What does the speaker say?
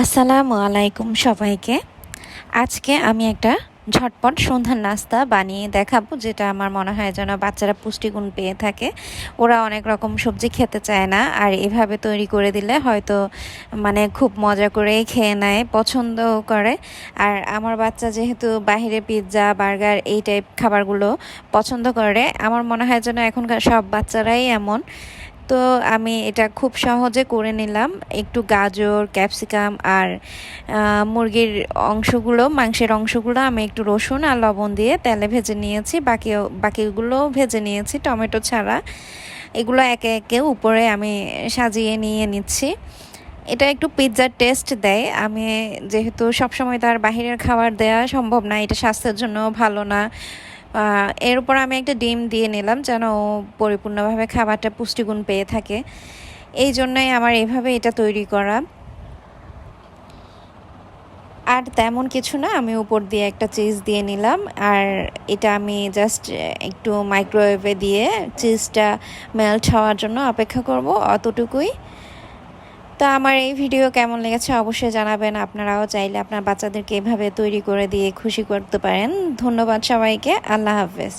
আসসালামু আলাইকুম সবাইকে। আজকে আমি একটা ঝটপট সন্ধ্যার নাস্তা বানিয়ে দেখাবো, যেটা আমার মনে হয় যেন বাচ্চারা পুষ্টিগুণ পেয়ে থাকে। ওরা অনেক রকম সবজি খেতে চায় না, আর এভাবে তৈরি করে দিলে হয়তো খুব মজা করেই খেয়ে নেয়, পছন্দও করে। আর আমার বাচ্চা যেহেতু বাইরে পিৎজা বার্গার এই টাইপ খাবারগুলো পছন্দ করে, আমার মনে হয় যেন এখনকার সব বাচ্চারাই এমন। তো আমি এটা খুব সহজে করে নিলাম। একটু গাজর, ক্যাপসিকাম আর মুরগির অংশগুলো, মাংসের অংশগুলো আমি একটু রসুন আর লবণ দিয়ে তেলে ভেজে নিয়েছি। বাকিগুলোও ভেজে নিয়েছি টমেটো ছাড়া। এগুলো একে একে উপরে আমি সাজিয়ে নিয়ে নিচ্ছি। এটা একটু পিৎজার টেস্ট দেয়। আমি যেহেতু সবসময় তার বাহিরের খাবার দেওয়া সম্ভব না, এটা স্বাস্থ্যের জন্য ভালো না। এর উপর আমি একটা ডিম দিয়ে নিলাম যেন ও পরিপূর্ণভাবে খাবারটা পুষ্টিগুণ পেয়ে থাকে। এই জন্যই আমার এভাবে এটা তৈরি করা। আর তেমন কিছু না, আমি উপর দিয়ে একটা চিজ দিয়ে নিলাম। আর এটা আমি জাস্ট একটু মাইক্রোওয়েভে দিয়ে চিজটা মেল্ট হওয়ার জন্য অপেক্ষা করব, অতটুকুই। তো আমার এই ভিডিও কেমন লেগেছে অবশ্যই জানাবেন। আপনারাও চাইলে আপনার বাচ্চাদেরকে এভাবে তৈরি করে দিয়ে খুশি করতে পারেন। ধন্যবাদ সবাইকে। আল্লাহ হাফেজ।